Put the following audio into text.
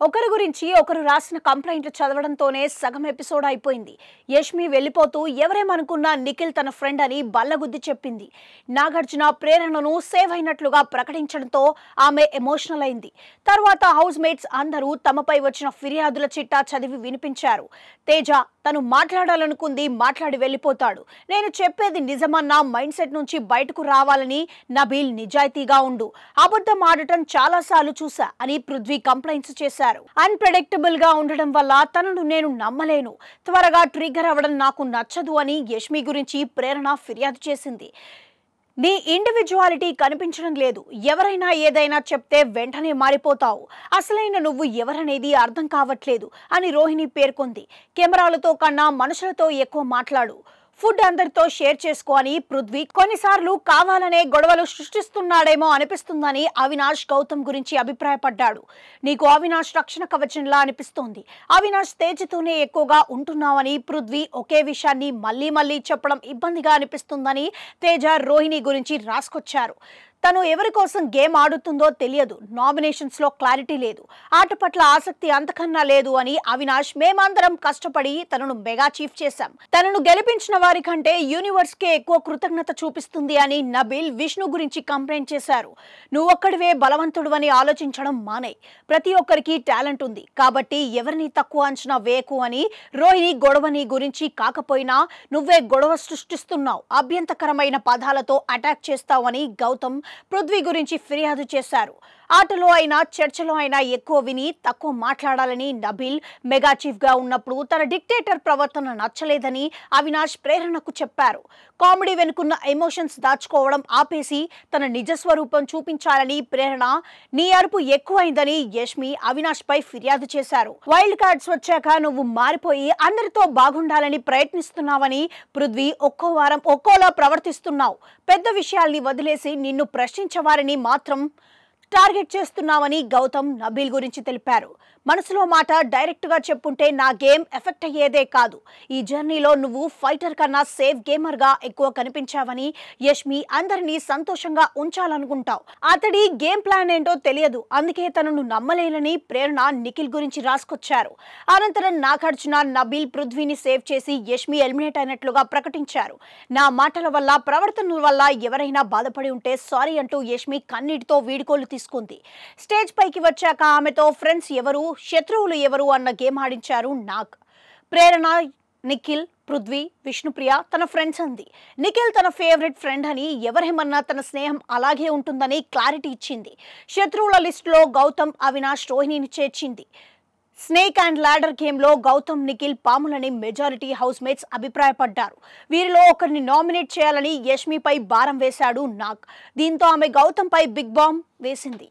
ఒకరి గురించి ఒకరు రాసిన కంప్లైంట్లు చదవడంతోనే సగం ఎపిసోడ్ అయిపోయింది. యష్మి వెళ్ళిపోతూ ఎవరేమనుకున్నా నిఖిల్ తన ఫ్రెండ్ అని బల్లగుద్ది చెప్పింది. నాగార్జున ప్రేరణను సేవ్ అయినట్లుగా ప్రకటించడంతో ఆమె ఎమోషనల్ అయింది. తర్వాత హౌస్ మేట్స్ అందరూ తమపై వచ్చిన ఫిర్యాదుల చిట్టా చదివి వినిపించారు. తేజ తను మాట్లాడాలనుకుంది మాట్లాడి వెళ్ళిపోతాడు. నేను చెప్పేది నిజమన్న మైండ్ సెట్ నుంచి బయటకు రావాలని నబీల్ నిజాయితీగా ఉండు, అబద్ధం ఆడటం చాలాసార్లు చూసా అని పృథ్వీ కంప్లైంట్స్ చేశారు. అన్ప్రెడిక్టబుల్ గా ఉండడం వల్ల తనను నేను నమ్మలేను, త్వరగా ట్రిగ్గర్ అవ్వడం నాకు నచ్చదు అని యష్మి గురించి ప్రేరణ ఫిర్యాదు చేసింది. నీ ఇండివిజువాలిటీ కనిపించడం లేదు, ఎవరైనా ఏదైనా చెప్తే వెంటనే మారిపోతావు, అసలైన నువ్వు ఎవరనేది అర్థం కావట్లేదు అని రోహిణి పేర్కొంది. కెమెరాలతో కన్నా మనుషులతో ఎక్కువ మాట్లాడు, ఫుడ్ అందరితో షేర్ చేసుకో అని పృథ్వీ కొన్నిసార్లు కావాలనే గొడవలు సృష్టిస్తున్నాడేమో అనిపిస్తుందని అవినాష్ గౌతమ్ గురించి అభిప్రాయపడ్డాడు. నీకు అవినాష్ రక్షణ కవచంలా అనిపిస్తోంది, అవినాష్ తేజతోనే ఎక్కువగా ఉంటున్నావని పృథ్వీ ఒకే విషయాన్ని మళ్ళీ మళ్ళీ చెప్పడం ఇబ్బందిగా అనిపిస్తుందని తేజ రోహిణి గురించి రాసుకొచ్చారు. తను ఎవరి కోసం గేమ్ ఆడుతుందో తెలియదు, నామినేషన్స్ లో క్లారిటీ లేదు, ఆట పట్ల ఆసక్తి అంతకన్నా లేదు అని అవినాష్ మేమందరం కష్టపడి తనను మెగా చీఫ్ చేశాం, తనను గెలిపించిన వారి కంటే యూనివర్స్ కే ఎక్కువ కృతజ్ఞత చూపిస్తుంది అని నబీల్ విష్ణు గురించి కంప్లైంట్ చేశారు. నువ్వొక్కడివే బలవంతుడు అని ఆలోచించడం మానే, ప్రతి ఒక్కరికి టాలెంట్ ఉంది కాబట్టి ఎవరిని తక్కువ అంచనా వేయకు అని రోహిణి గొడవని గురించి కాకపోయినా నువ్వే గొడవ సృష్టిస్తున్నావు, అభ్యంతకరమైన పదాలతో అటాక్ చేస్తావని గౌతమ్ పృథ్వీ గురించి ఫిర్యాదు చేశారు. ఆటలో అయినా చర్చలో అయినా ఎక్కువ విని తక్కువ మాట్లాడాలని నబీల్ మెగా చీఫ్ గా ఉన్నప్పుడు తన డిక్టేటర్ ప్రవర్తన నచ్చలేదని అవినాష్ ప్రేరణకు చెప్పారు. కామెడీ వెనుకున్న ఎమోషన్స్ దాచుకోవడం ఆపేసి తన నిజ స్వరూపం చూపించాలని ప్రేరణ, నీ అరుపు ఎక్కువైందని యష్మి అవినాష్ పై ఫిర్యాదు చేశారు. వైల్డ్ కార్డ్స్ వచ్చాక నువ్వు మారిపోయి అందరితో బాగుండాలని ప్రయత్నిస్తున్నావని పృథ్వీ ఒక్కో వారం ఒక్కోలా ప్రవర్తిస్తున్నావు, పెద్ద విషయాల్ని వదిలేసి నిన్ను ప్రశ్నించేవారిని మాత్రం టార్గెట్ చేస్తున్నామని గౌతమ్ నబీల్ గురించి తెలిపారు. మనసులో మాట డైరెక్ట్ గా చెప్పుంటే నా గేమ్ ఎఫెక్ట్ అయ్యేదే కాదు, ఈ జర్నీలో నువ్వు ఫైటర్ కన్నా సేఫ్ గేమర్ గా ఎక్కువ కనిపించావని, యష్మి అందరినీ సంతోషంగా ఉంచాలనుకుంటావు, అతడి గేమ్ ప్లాన్ ఏంటో తెలియదు, అందుకే తనను నమ్మలేనని ప్రేరణ నిఖిల్ గురించి రాసుకొచ్చారు. అనంతరం నాగార్జున నబీల్ పృథ్వీని సేవ్ చేసి యష్మి ఎలిమినేట్ అయినట్లుగా ప్రకటించారు. నా మాటల వల్ల ప్రవర్తనల వల్ల ఎవరైనా బాధపడి ఉంటే సారీ అంటూ యష్మి కన్నీటితో వీడుకోలు తీసుకుంది. స్టేజ్ పైకి వచ్చాక ఆమెతో ఫ్రెండ్స్ ఎవరు శత్రువులు ఎవరు అన్న గేమ్ ఆడించారు నాగ్. ప్రేరణ నిఖిల్ పృథ్వీ విష్ణుప్రియ తన ఫ్రెండ్స్ అంది. నిఖిల్ తన ఫేవరెట్ ఫ్రెండ్ అని, ఎవరేమన్నా తన స్నేహం అలాగే ఉంటుందని క్లారిటీ ఇచ్చింది. శత్రువుల లిస్టులో గౌతమ్ అవినాష్ రోహిణిని చేర్చింది. స్నేక్ అండ్ ల్యాడర్ గేమ్లో గౌతమ్ నిఖిల్ పాములని మెజారిటీ హౌస్ మేట్స్ అభిప్రాయపడ్డారు. వీరిలో ఒకరిని నామినేట్ చేయాలని యష్మిపై భారం వేశాడు నాగ్. దీంతో ఆమె గౌతమ్ పై బిగ్ బాంబ్ వేసింది.